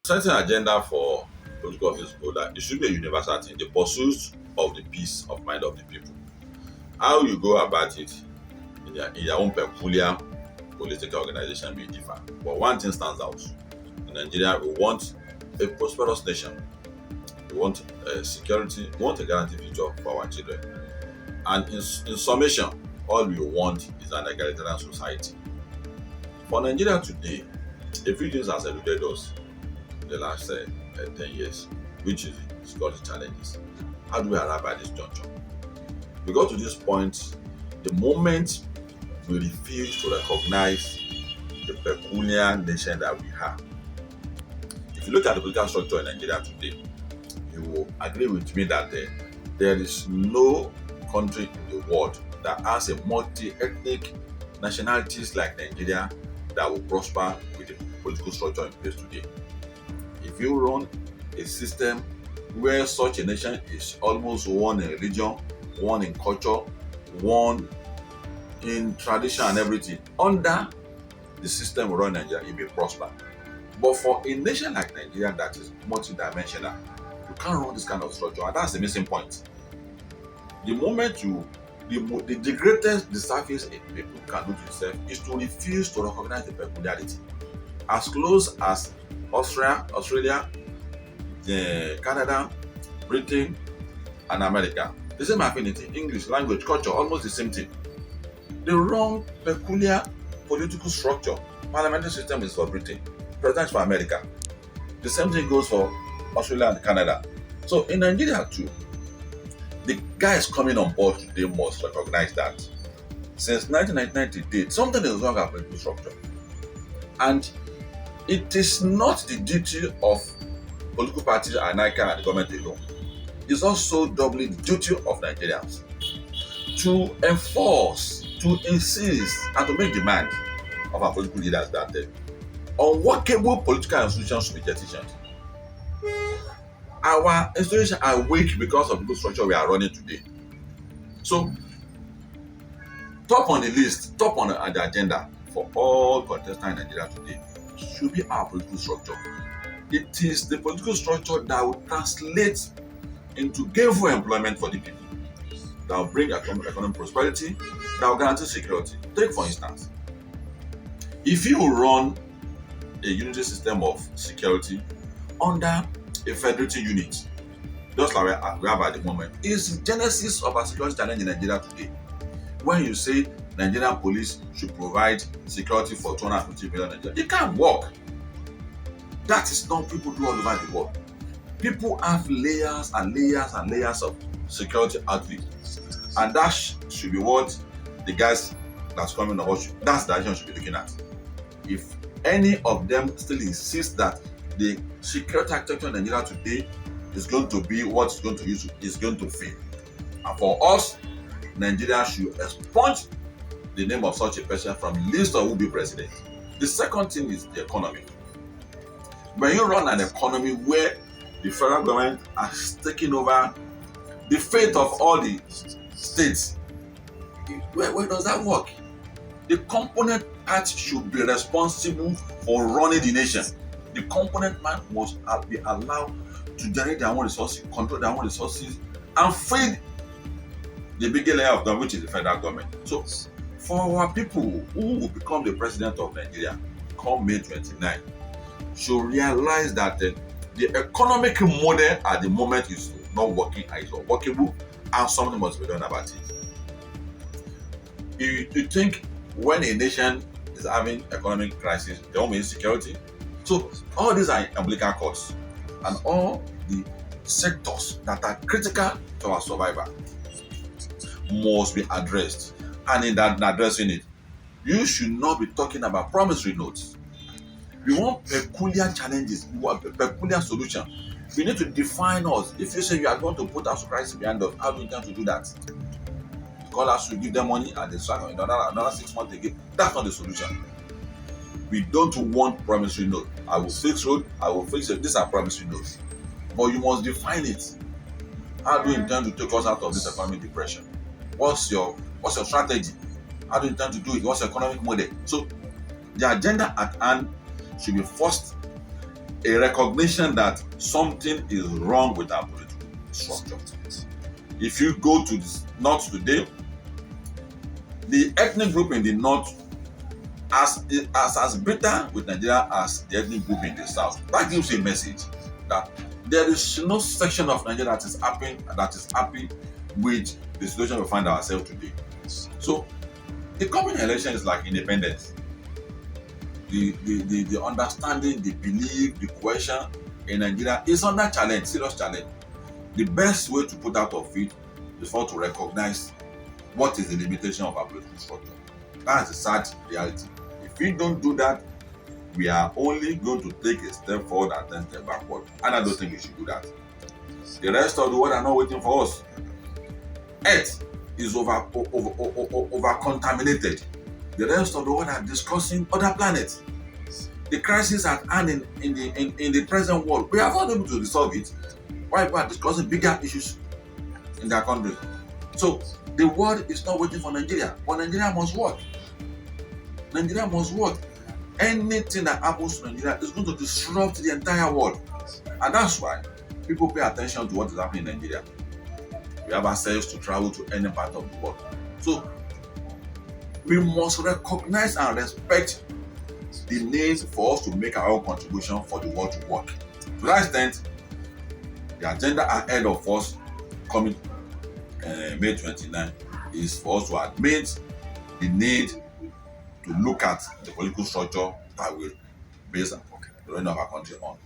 setting agenda for political office goal that it should be a universal thing, the pursuit of the peace of mind of the people. How you go about it in your own peculiar political organization may differ. But one thing stands out. In Nigeria, we want a prosperous nation. We want security. We want a guaranteed future for our children. And in summation, all we want is an egalitarian society. For Nigeria today, a few things has eluded us in the last 10 years, which is the security challenges. How do we arrive at this juncture? We got to this point the moment we refuse to recognize the peculiar nation that we have. If you look at the political structure in Nigeria today, you will agree with me that there is no country in the world that has a multi-ethnic nationalities like Nigeria that will prosper with the political structure in place today. If you run a system where such a nation is almost one in religion, one in culture, one in tradition and everything, under the system we run in Nigeria, it may prosper. But for a nation like Nigeria that is multidimensional, you can't run this kind of structure, and that's the missing point. The moment the greatest disservice a people can do to itself is to refuse to recognize the peculiarity. As close as Australia, Canada, Britain, and America, the same affinity, English, language, culture, almost the same thing. The wrong peculiar political structure. Parliamentary system is for Britain, president for America. The same thing goes for Australia and Canada. So in Nigeria too, the guys coming on board today must recognize that since 1999 to date, something is wrong with political structure. And it is not the duty of political parties and ICA and the government alone. It's also doubly the duty of Nigerians to enforce, to insist, and to make demand of our political leaders that unworkable political institutions should be jettisoned. Our institutions are weak because of the structure we are running today. So, top on the list, top on the agenda for all contestants in Nigeria today should be our political structure. It is the political structure that will translate into gainful employment for the people, that will bring economic prosperity, that will guarantee security. Take for instance, if you run a unitary system of security under a federated unit, just like we have at the moment, is the genesis of our security challenge in Nigeria today. When you say Nigerian police should provide security for 250 million Nigerians, it can't work. That is not people do all over the world. People have layers and layers and layers of security outfit, and that should be what the guys that's coming on, that's the direction should be looking at. If any of them still insist that the security architecture in Nigeria today is going to be what it's going to use, is going to fail. And for us, Nigeria should expunge the name of such a person from the list of who will be president. The second thing is the economy. When you run an economy where the federal government has taken over the fate of all the states, where does that work? The component part should be responsible for running the nation. The component man must be allowed to generate their own resources, control their own resources, and feed the bigger layer of them, which is the federal government. So, for our people who will become the president of Nigeria come May 29, should realize that the economic model at the moment is not working, it's unworkable, and something must be done about it. You think when a nation is having economic crisis, there will be insecurity? So all these are umbilical cords, and all the sectors that are critical to our survival must be addressed. And in that addressing it, you should not be talking about promissory notes. We want peculiar challenges, we want a peculiar solution. We need to define us. If you say you are going to put our crisis behind us, how do you intend to do that? Call us to give them money and they start another 6 months again. That's not the solution. We don't want promissory notes. I will fix road, I will fix it. These are promissory notes. But you must define it. How do you intend to take us out of this economic depression? What's your strategy? How do you intend to do it? What's your economic model? So the agenda at hand should be first a recognition that something is wrong with our political structure. If you go to the north today, the ethnic group in the north as bitter with Nigeria as the ethnic group in the south. That gives a message that there is no section of Nigeria that is happy with the situation we find ourselves today. So the coming election is like independence. The understanding, the belief, the question in Nigeria is under challenge, serious challenge. The best way to put out of it is for to recognize what is the limitation of our political structure. That's the sad reality. If we don't do that, we are only going to take a step forward and 10 steps backward. And I don't think we should do that. The rest of the world are not waiting for us. Earth is over contaminated. The rest of the world are discussing other planets. The crisis at hand in the present world, we are not able to resolve it. Why people are discussing bigger issues in their country. So the world is not waiting for Nigeria, but Nigeria must work. Nigeria must work. Anything that happens to Nigeria is going to disrupt the entire world. And that's why people pay attention to what is happening in Nigeria. We have access to travel to any part of the world. So we must recognize and respect the need for us to make our own contribution for the world to work. To that extent, the agenda ahead of us coming May 29 is for us to admit the need to look at the political structure that will base the running of our country on.